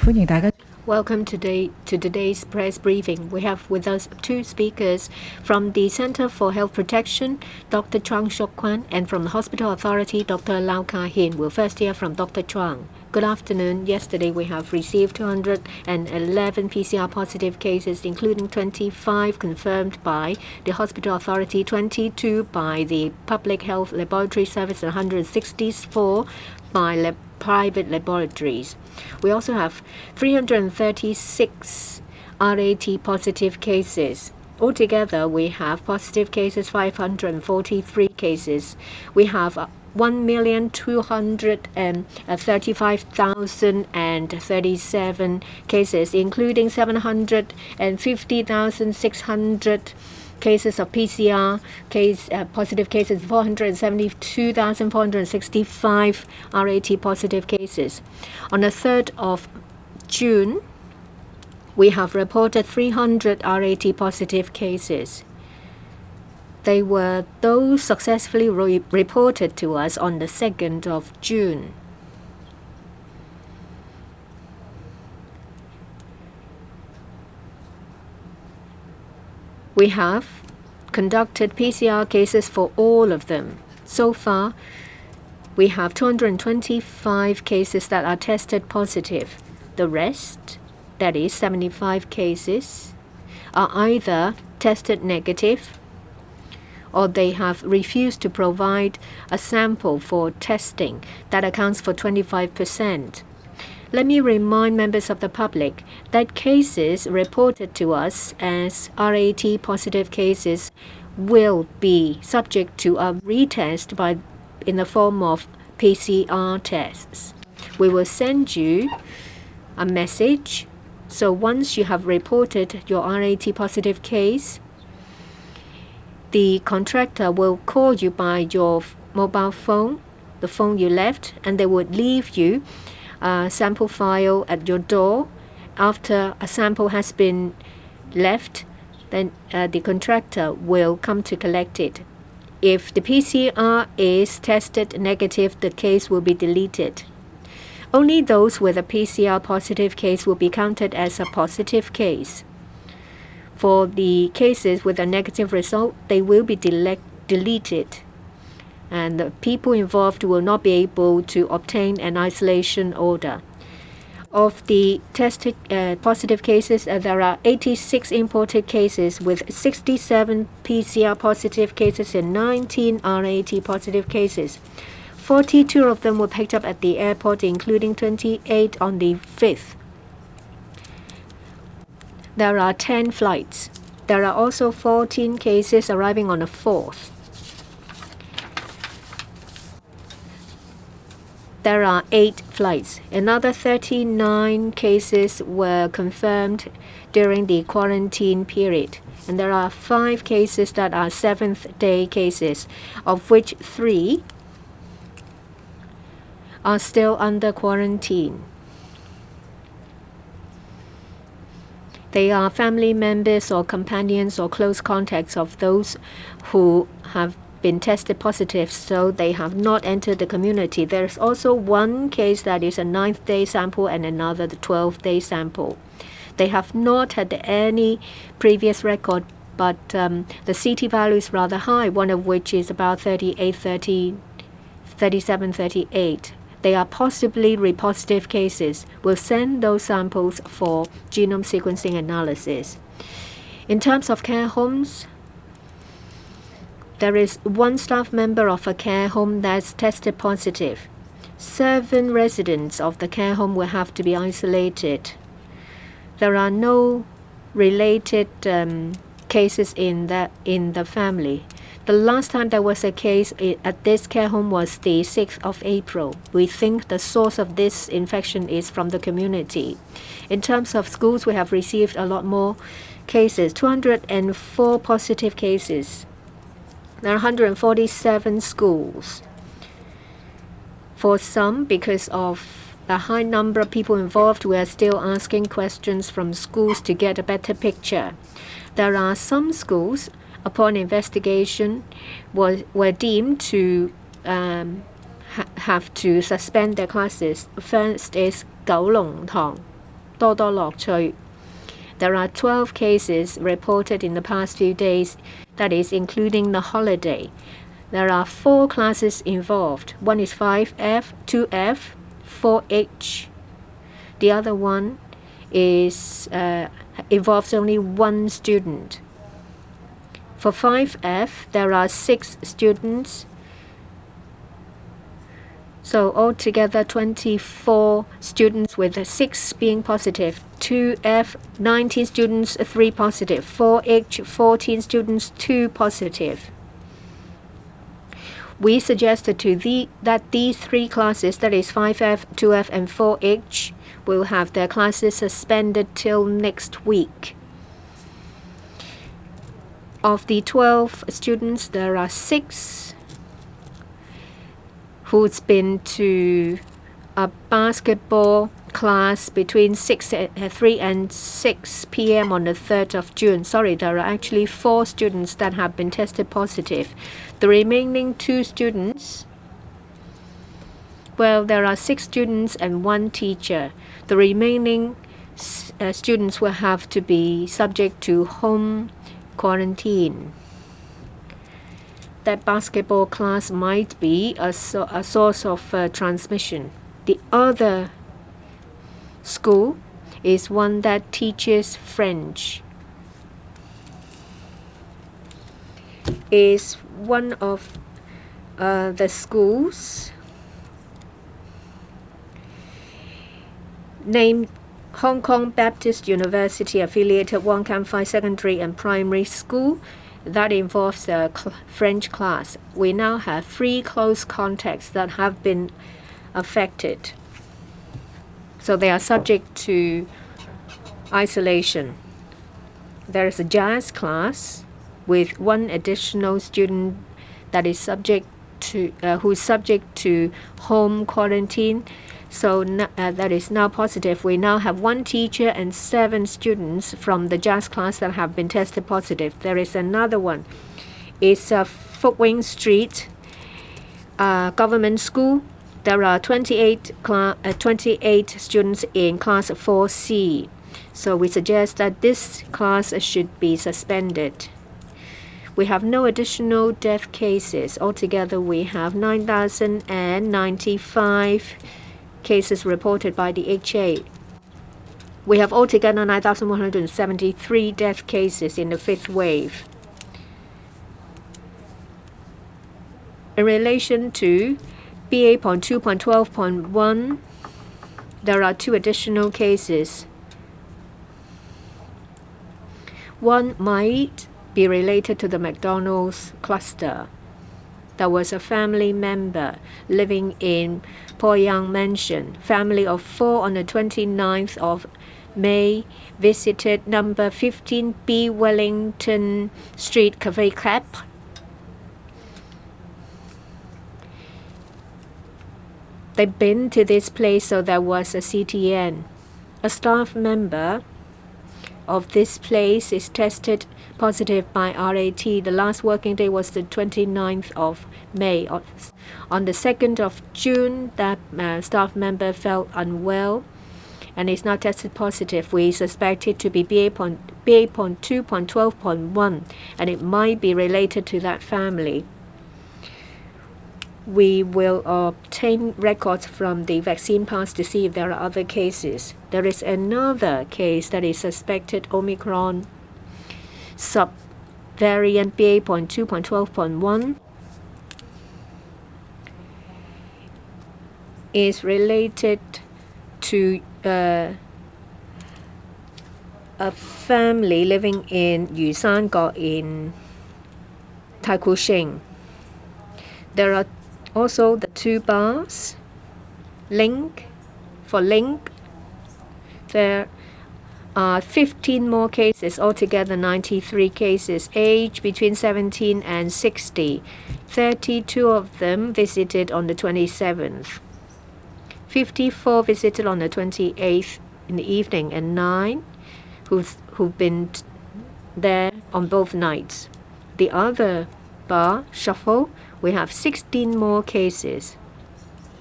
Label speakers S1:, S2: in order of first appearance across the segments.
S1: 歡迎大家。
S2: Welcome to today's press briefing. We have with us two speakers from the Center for Health Protection, Dr. Chuang Shok Kwan, and from the Hospital Authority, Dr. Lau Ka-hin. We'll first hear from Dr. Chuang. Good afternoon. Yesterday, we have received 211 PCR positive cases, including 25 confirmed by the Hospital Authority, 22 by the Public Health Laboratory Service, and 164 by private laboratories. We also have 336 RAT positive cases. Altogether, we have positive cases 543 cases. We have 1,235,037 cases, including 750,600 cases of PCR positive cases, 472,465 RAT positive cases. On the 3rd of June, we have reported 300 RAT positive cases. They were those successfully reported to us on the 2nd of June. We have conducted PCR cases for all of them. So far, we have 225 cases that are tested positive. The rest, that is 75 cases, are either tested negative or they have refused to provide a sample for testing. That accounts for 25%. Let me remind members of the public that cases reported to us as RAT positive cases will be subject to a retest in the form of PCR tests. We will send you a message. So once you have reported your RAT positive case, the contractor will call you by your mobile phone, the phone you left, and they would leave you a sample file at your door. After a sample has been left, then the contractor will come to collect it. If the PCR is tested negative, the case will be deleted. Only those with a PCR positive case will be counted as a positive case. For the cases with a negative result, they will be deleted, and the people involved will not be able to obtain an isolation order. Of the tested positive cases, there are 86 imported cases with 67 PCR positive cases and 19 RAT positive cases. 42 of them were picked up at the airport, including 28 on the 5th. There are 10 flights. There are also 14 cases arriving on the 4th. There are 8 flights. Another 39 cases were confirmed during the quarantine period. And there are 5 cases that are 7th-day cases, of which 3 are still under quarantine. They are family members or companions or close contacts of those who have been tested positive, so they have not entered the community. There's also one case that is a 9th-day sample and another the 12th-day sample. They have not had any previous record, but the CT value is rather high, one of which is about 37, 38. They are possibly repositive cases. We'll send those samples for genome sequencing analysis. In terms of care homes, there is one staff member of a care home that's tested positive. 7 residents of the care home will have to be isolated. There are no related cases in the family. The last time there was a case at this care home was the 6th of April. We think the source of this infection is from the community. In terms of schools, we have received a lot more cases, 204 positive cases. There are 147 schools. For some, because of the high number of people involved, we are still asking questions from schools to get a better picture. There are some schools, upon investigation, were deemed to have to suspend their classes. First is Gao Long Tong. 多多樂趣. There are 12 cases reported in the past few days, that is, including the holiday. There are 4 classes involved. One is 5F, 2F, 4H. The other one is involves only 1 student. For 5F, there are 6 students. So altogether 24 students with 6 being positive. 2F, 19 students, 3 positive. 4H, 14 students, 2 positive. We suggested that these 3 classes, that is 5F, 2F, and 4H, will have their classes suspended till next week. Of the 12 students, there are 6 who's been to a basketball class between 3 and 6 p.m. on the 3rd of June. Sorry, there are actually 4 students that have been tested positive. The remaining 2 students, well, there are 6 students and 1 teacher. The remaining students will have to be subject to home quarantine. That basketball class might be a source of transmission. The other school is one that teaches French. Is one of the schools named Hong Kong Baptist University affiliated Wong Kam Fai Secondary and Primary School. That involves a French class. We now have 3 close contacts that have been affected. So they are subject to isolation. There is a jazz class with 1 additional student that is subject to who is subject to home quarantine. So that is now positive. We now have 1 teacher and 7 students from the jazz class that have been tested positive. There is another one. It's Fook Wing Street Government School. There are 28 students in class 4C. So we suggest that this class should be suspended. We have no additional death cases. Altogether, we have 9,095 cases reported by the HA. We have altogether 9,173 death cases in the 5th wave. In relation to BA.2.12.1, there are 2 additional cases. One might be related to the McDonald's cluster. There was a family member living in Poyang Mansion. Family of 4 on the 29th of May visited number 15B Wellington Street Cafe Club. They've been to this place, so there was a CTN. A staff member of this place is tested positive by RAT. The last working day was the 29th of May. On the 2nd of June, that staff member felt unwell and is now tested positive. We suspect it to be BA.2.12.1, and it might be related to that family. We will obtain records from the vaccine pass to see if there are other cases. There is another case that is suspected Omicron subvariant BA.2.12.1 is related to a family living in Yusan in Taikushing. There are also the 2 bars, Link. There are 15 more cases, altogether 93 cases, age between 17 and 60. 32 of them visited on the 27th. 54 visited on the 28th in the evening, and 9 who've been there on both nights. The other bar, Shuffle, we have 16 more cases,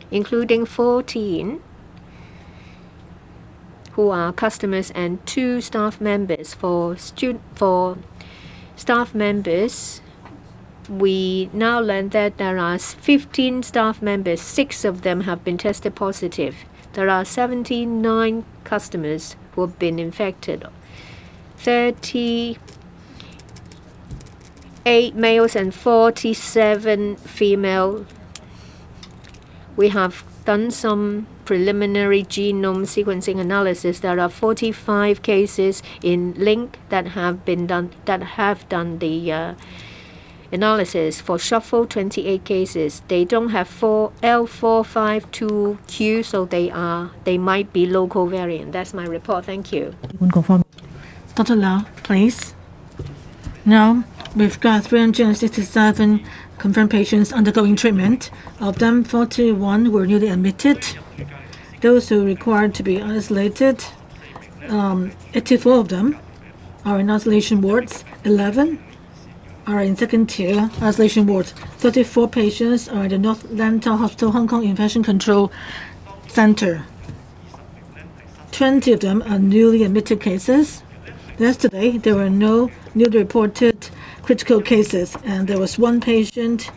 S2: including 14 who are customers and 2 staff members. For staff members, we now learn that there are 15 staff members. 6 of them have been tested positive. There are 79 customers who have been infected. 38 males and 47 female. We have done some preliminary genome sequencing analysis. There are 45 cases in Link that have done the analysis. For Shuffle, 28 cases. They don't have L452Q, so they might be local variant. That's my report. Thank you.
S1: Dr. Lau, please. Now, we've got 367 confirmed patients undergoing treatment. Of them, 41 were newly admitted. Those who required to be isolated, 84 of them are in isolation wards. 11 are in second-tier isolation wards. 34 patients are in the North Lantau Hospital, Hong Kong Infection Control Center. 20 of them are newly admitted cases. Yesterday, there were no newly reported critical cases, and there was 1 patient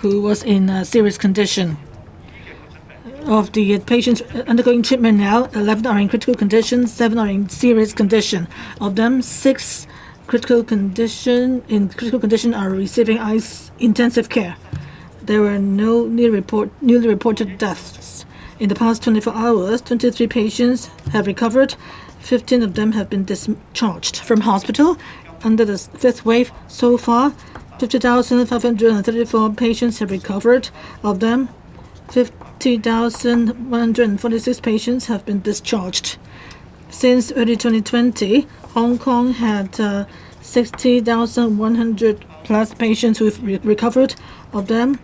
S1: who was in a serious condition. Of the patients undergoing treatment now, 11 are in critical condition, 7 are in serious condition. Of them, 6 critical condition are receiving intensive care. There were no newly reported deaths. In the past 24 hours, 23 patients have recovered. 15 of them have been discharged from hospital. Under the 5th wave, so far, 50,534 patients have recovered. Of them, 50,146 patients have been discharged. Since early 2020, Hong Kong had 60,100 plus patients who have recovered. Of them,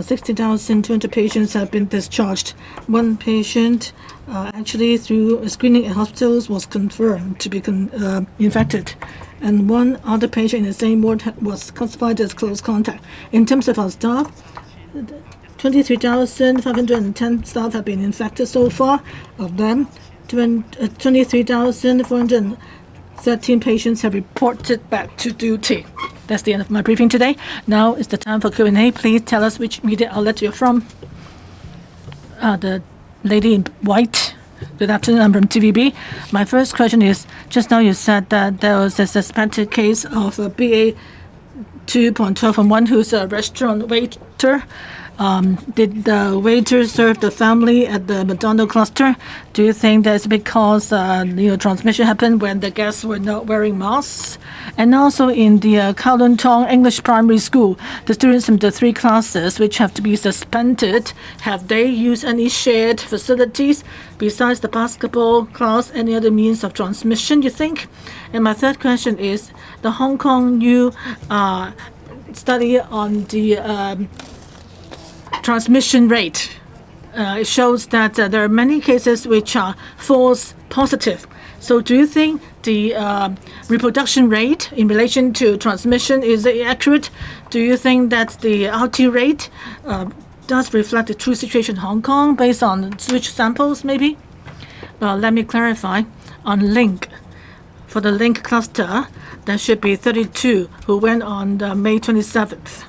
S1: 60,200 patients have been discharged. 1 patient actually through screening at hospitals was confirmed to be infected. And 1 other patient in the same ward was classified as close contact. In terms of our staff, 23,510 staff have been infected so far. Of them, 23,413 patients have reported back to duty. That's the end of my briefing today. Now is the time for Q&A. Please tell us which media outlet you're from. The lady in white. Good afternoon, I'm from TVB. My first question is, just now you said that there was a suspected case of a BA 2.12 from one who's a restaurant waiter. Did the waiter serve the family at the McDonald cluster? Do you think that's because transmission happened when the guests were not wearing masks? And also in the Kowloon Tong English Primary School, the students from the 3 classes which have to be suspended, have they used any shared facilities besides the basketball class, any other means of transmission, you think? And my third question is the Hong Kong U study on the transmission rate. It shows that there are many cases which are false positive. So do you think the reproduction rate in relation to transmission is accurate? Do you think that the RT rate does reflect the true situation in Hong Kong based on switch samples maybe? Well, let me clarify. On Link, for the Link cluster, there should be 32 who went on the May 27th.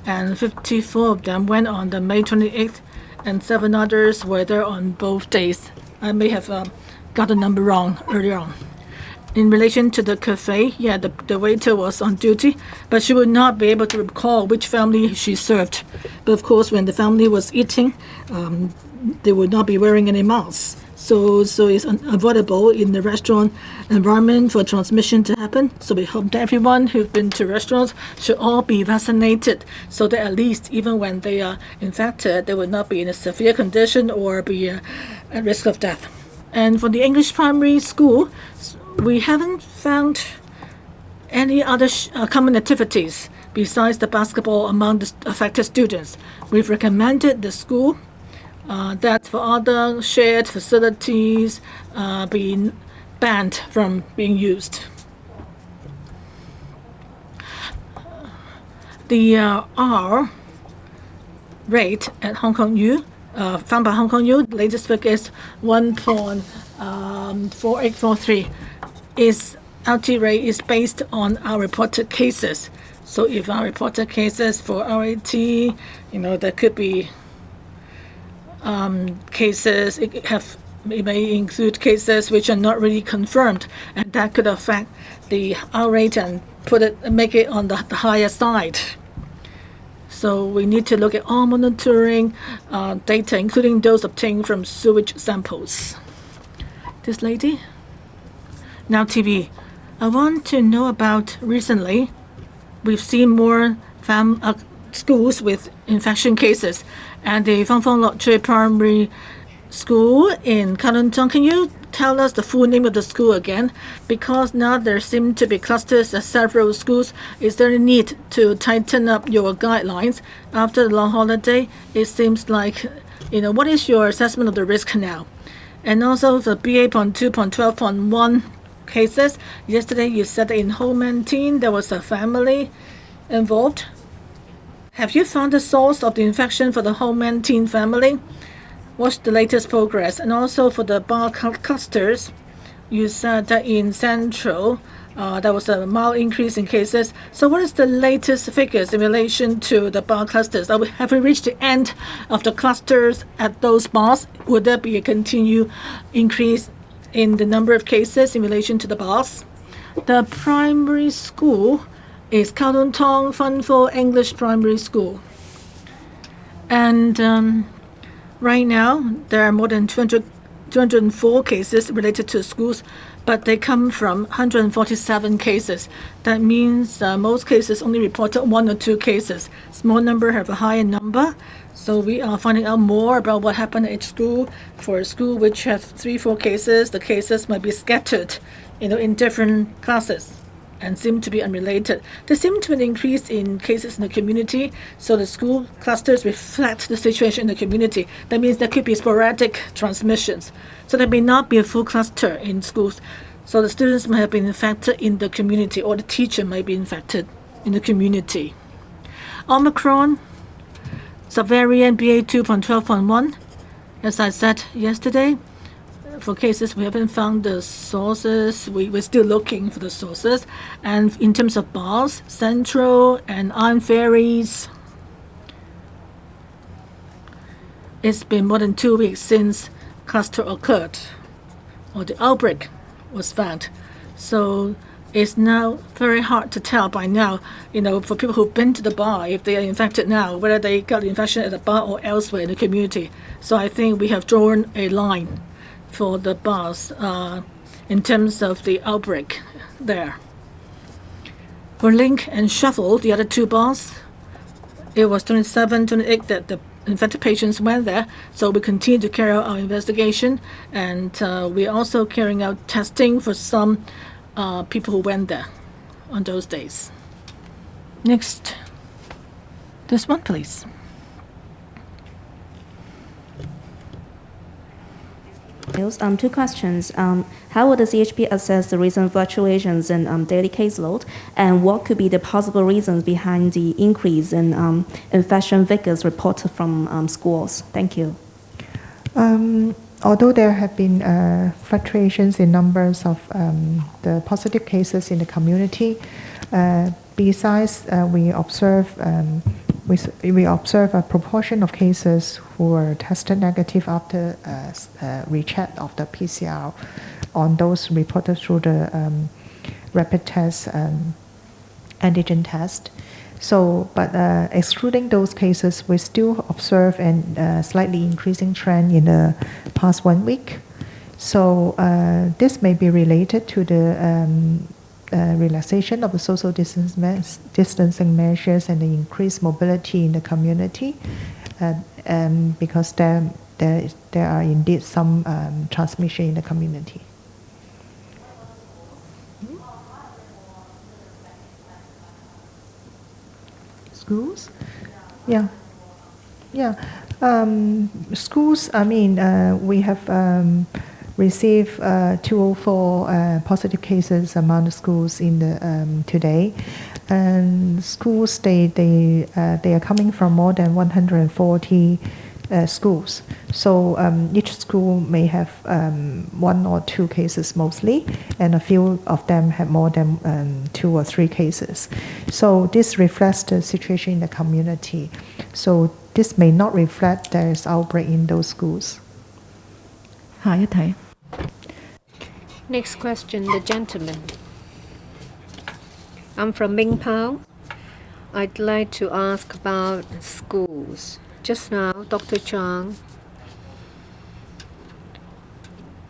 S1: And 54 of them went on the May 28th, and 7 others were there on both days. I may have got the number wrong earlier on. In relation to the cafe, the waiter was on duty, but she would not be able to recall which family she served. But of course, when the family was eating, they would not be wearing any masks. So it's unavoidable in the restaurant environment for transmission to happen. So we hope that everyone who've been to restaurants should all be vaccinated, so that at least even when they are infected, they will not be in a severe condition or be at risk of death. And for the English primary school, we haven't found any other common activities besides the basketball among the affected students. We've recommended the school that for other shared facilities be banned from being used. The R rate at Hong Kong U found by Hong Kong U, the latest figure is 1.4843. Its RT rate is based on our reported cases. So if our reported cases for RAT, there could be cases, it may include cases which are not really confirmed, and that could affect the R rate and make it on the higher side. So we need to look at all monitoring data, including those obtained from sewage samples. This lady? Now TV. I want to know about recently, we've seen more schools with infection cases, and the Fang Fang Lot Chui Primary School in Kowloon. Can you tell us the full name of the school again? Because now there seem to be clusters at several schools. Is there a need to tighten up your guidelines after the long holiday? It seems like, what is your assessment of the risk now? And also the BA.2.12.1 cases. Yesterday you said that in Ho-Man-tin there was a family involved. Have you found the source of the infection for the Ho-Man-tin family? What's the latest progress? And also for the bar clusters, you said that in Central there was a mild increase in cases. So what is the latest figures in relation to the bar clusters? Have we reached the end of the clusters at those bars? Would there be a continued increase in the number of cases in relation to the bars? The primary school is Kowloon Tong Fun for English Primary School. And right now, there are more than 204 cases related to schools, but they come from 147 cases. That means most cases only reported 1 or 2 cases. Small number have a higher number. So we are finding out more about what happened at each school. For a school which has 3-4 cases, the cases might be scattered, in different classes and seem to be unrelated. There seems to be an increase in cases in the community, so the school clusters reflect the situation in the community. That means there could be sporadic transmissions. So there may not be a full cluster in schools. So the students might have been infected in the community, or the teacher might be infected in the community. Omicron, subvariant BA.2.12.1, as I said yesterday, for cases we haven't found the sources. We're still looking for the sources. And in terms of bars, Central and Iron Ferries, it's been more than 2 weeks since cluster occurred or the outbreak was found. So it's now very hard to tell by now, for people who've been to the bar, if they are infected now, whether they got the infection at the bar or elsewhere in the community. So I think we have drawn a line for the bars in terms of the outbreak there. For Link and Shuffle, the other 2 bars, it was 27, 28 that the infected patients went there. So we continue to carry out our investigation, and we're also carrying out testing for some people who went there on those days. Next, this one, please.
S3: Two questions. How would the CHP assess the recent fluctuations in daily caseload, and what could be the possible reasons behind the increase in infection figures reported from schools? Thank you.
S4: Although there have been fluctuations in numbers of the positive cases in the community, besides we observe a proportion of cases who were tested negative after recheck of the PCR on those reported through the rapid test antigen test. So, but excluding those cases, we still observe a slightly increasing trend in the past 1 week. So this may be related to the relaxation of the social distancing measures and the increased mobility in the community, because there are indeed some transmission in the community. Schools? Yeah. Schools, we have received 204 positive cases among the schools in the today. And schools, they are coming from more than 140 schools. So each school may have 1 or 2 cases mostly, and a few of them have more than 2 or 3 cases. So this reflects the situation in the community. So this may not reflect there is outbreak in those schools.
S5: 下一題。
S2: Next question, the gentleman. I'm from Mingpao. I'd like to ask about schools. Just now, Dr. Chang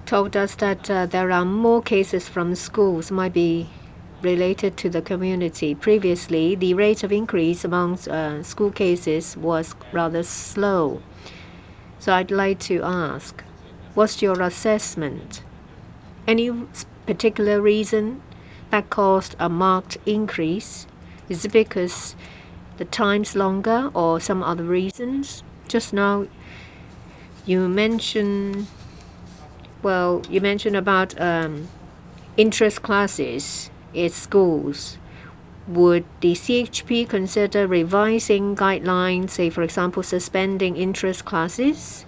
S2: told us that there are more cases from schools might be related to the community. Previously, the rate of increase among school cases was rather slow. So I'd like to ask, what's your assessment? Any particular reason that caused a marked increase? Is it because the time's longer or some other reasons? Just now, you mentioned about interest classes at schools. Would the CHP consider revising guidelines, say for example suspending interest classes?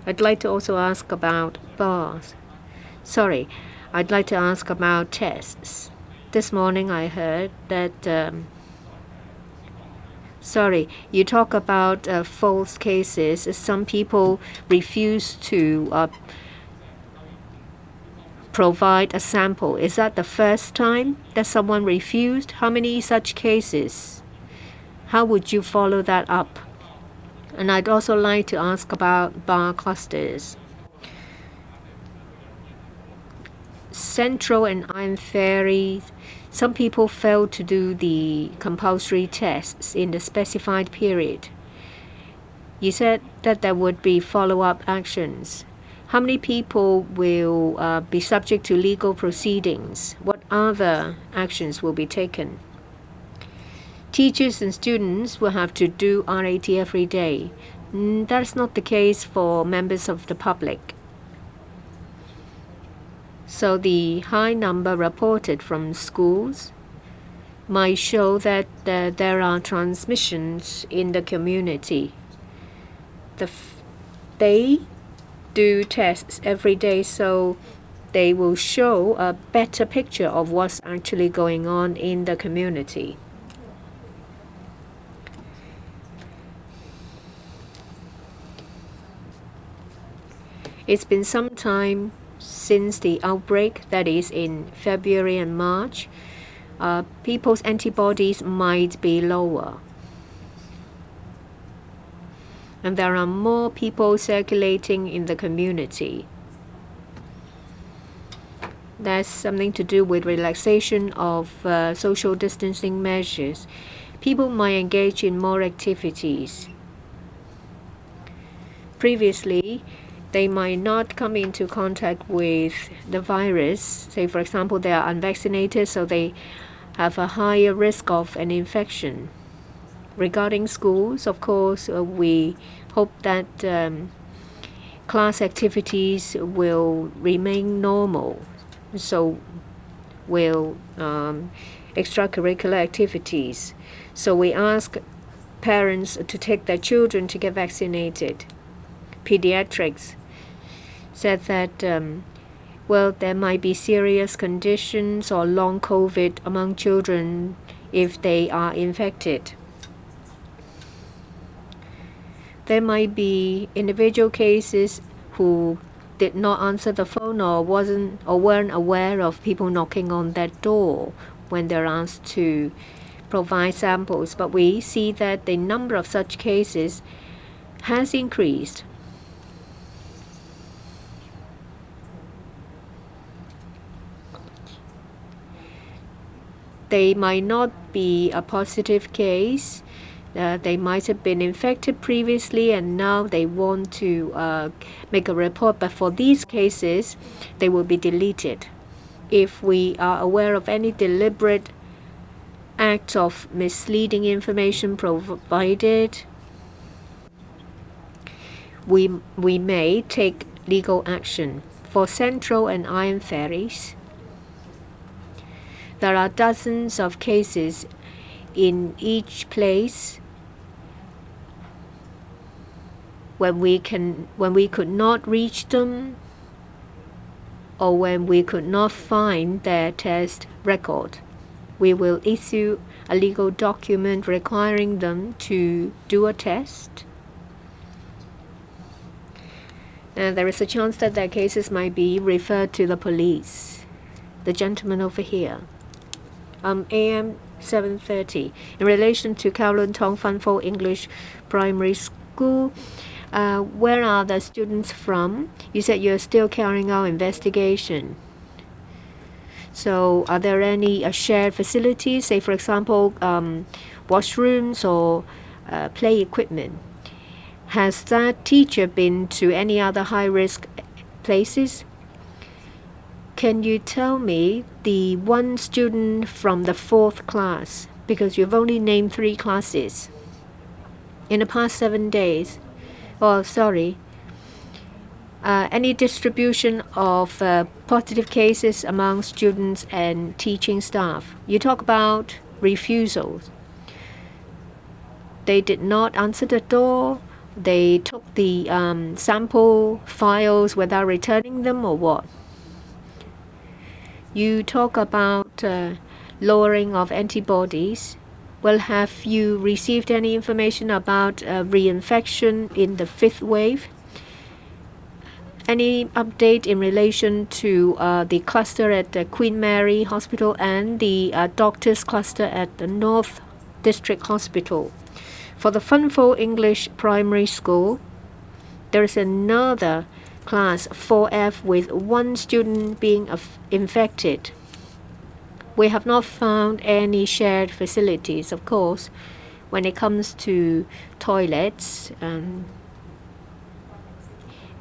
S2: I'd like to also ask about bars. Sorry, I'd like to ask about tests. This morning I heard that you talk about false cases. Some people refuse to provide a sample. Is that the first time that someone refused? How many such cases? How would you follow that up? And I'd also like to ask about bar clusters. Central and Iron Ferry, some people failed to do the compulsory tests in the specified period. You said that there would be follow-up actions. How many people will be subject to legal proceedings? What other actions will be taken? Teachers and students will have to do RAT every day. That's not the case for members of the public. So the high number reported from schools might show that there are transmissions in the community. They do tests every day, so they will show a better picture of what's actually going on in the community. It's been some time since the outbreak, that is in February and March. People's antibodies might be lower. And there are more people circulating in the community. That's something to do with relaxation of social distancing measures. People might engage in more activities. Previously, they might not come into contact with the virus. Say, for example, they are unvaccinated, so they have a higher risk of an infection. Regarding schools, of course, we hope that class activities will remain normal. So will extracurricular activities. So we ask parents to take their children to get vaccinated. Pediatrics said that there might be serious conditions or long COVID among children if they are infected. There might be individual cases who did not answer the phone or weren't aware of people knocking on that door when they're asked to provide samples. But we see that the number of such cases has increased. They might not be a positive case. They might have been infected previously and now they want to make a report. But for these cases, they will be deleted. If we are aware of any deliberate act of misleading information provided, we may take legal action. For Central and Iron Ferries, there are dozens of cases in each place. when we could not reach them, or when we could not find their test record, we will issue a legal document requiring them to do a test. And there is a chance that their cases might be referred to the police. The gentleman over here. AM 7:30. In relation to Kowloon Tong Fan Fo English Primary School, where are the students from? You said you're still carrying out investigation. So are there any shared facilities, say for example, washrooms or play equipment? Has that teacher been to any other high-risk places? Can you tell me the one student from the 4th class? Because you've only named 3 classes. In the past 7 days. Oh, sorry. Any distribution of positive cases among students and teaching staff? You talk about refusals. They did not answer the door. They took the sample files without returning them, or what? You talk about lowering of antibodies. Well, have you received any information about reinfection in the 5th wave? Any update in relation to the cluster at the Queen Mary Hospital and the doctors cluster at the North District Hospital? For the Fan Fo English Primary School, there is another class 4F with 1 student being infected. We have not found any shared facilities, of course, when it comes to toilets.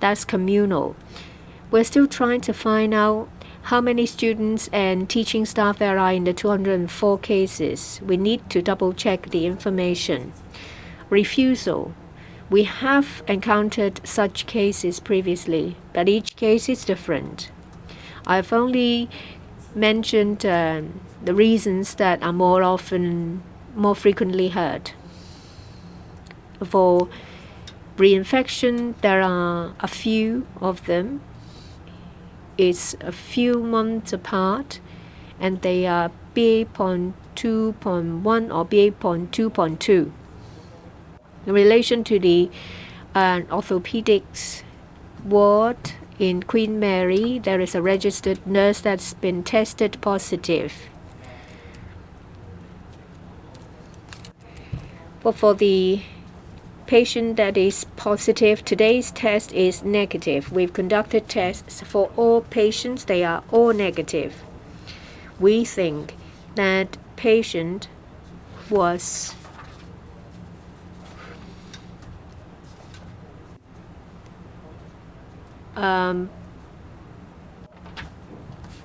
S2: That's communal. We're still trying to find out how many students and teaching staff there are in the 204 cases. We need to double check the information. Refusal. We have encountered such cases previously, but each case is different. I've only mentioned the reasons that are more frequently heard. For reinfection, there are a few of them. It's a few months apart, and they are BA.2.1 or BA.2.2. In relation to the orthopedics ward in Queen Mary, there is a registered nurse that's been tested positive. But for the patient that is positive, today's test is negative. We've conducted tests for all patients. They are all negative. We think that patient was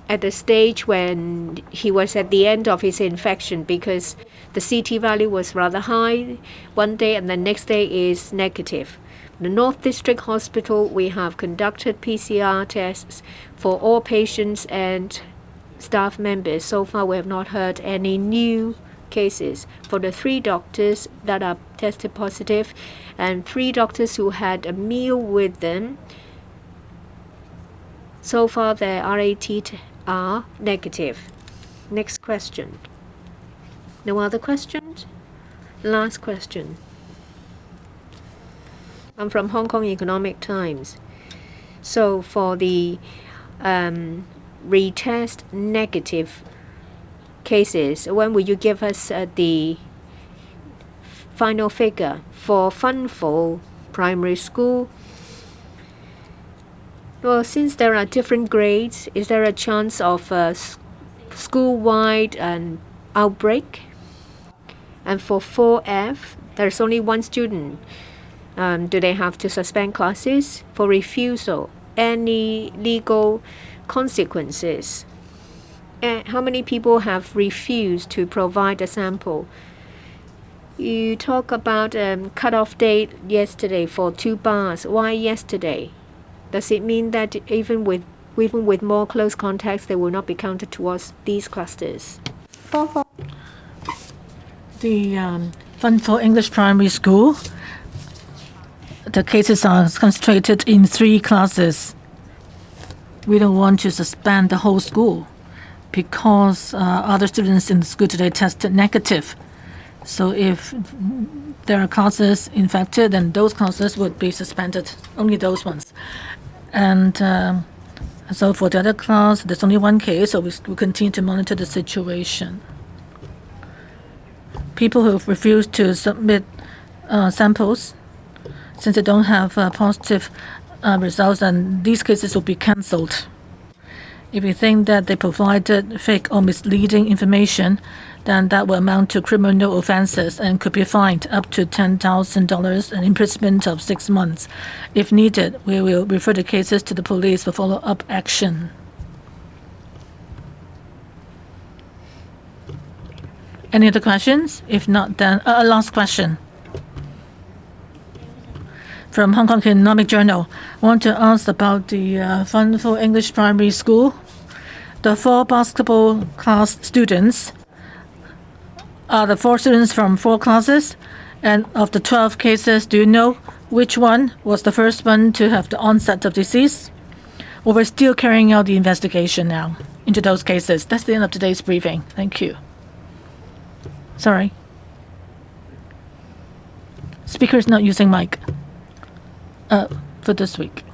S2: at the stage when he was at the end of his infection, because the CT value was rather high one day and the next day is negative. The North District Hospital, we have conducted PCR tests for all patients and staff members. So far, we have not heard any new cases. For the 3 doctors that are tested positive and 3 doctors who had a meal with them, so far their RAT are negative. Next question. No other questions? Last question. I'm from Hong Kong Economic Times. So for the retest negative cases, when will you give us the final figure for Fan Fo Primary School? Well, since there are different grades, is there a chance of a school-wide outbreak? And for 4F, there's only 1 student. Do they have to suspend classes? For refusal, any legal consequences? And how many people have refused to provide a sample? You talk about cut-off date yesterday for 2 bars. Why yesterday? Does it mean that even with more close contacts, they will not be counted towards these clusters?
S1: The Fan Fo English Primary School the cases are concentrated in 3 classes. We don't want to suspend the whole school because other students in the school today tested negative. So if there are classes infected, then those classes would be suspended, only those ones. And so for the other class, there's only 1 case, so we continue to monitor the situation. People who refuse to submit samples, since they don't have positive results, and these cases will be cancelled. If you think that they provided fake or misleading information, then that will amount to criminal offenses and could be fined up to $10,000 and imprisonment of 6 months. If needed, we will refer the cases to the police for follow-up action. Any other questions? If not, then last question. From Hong Kong Economic Journal, I want to ask about the Fund for English Primary School. The 4 basketball class students are the 4 students from 4 classes. And of the 12 cases, do you know which one was the first one to have the onset of disease? Well, we're still carrying out the investigation now into those cases. That's the end of today's briefing. Thank you. Sorry. Speaker is not using mic for this week.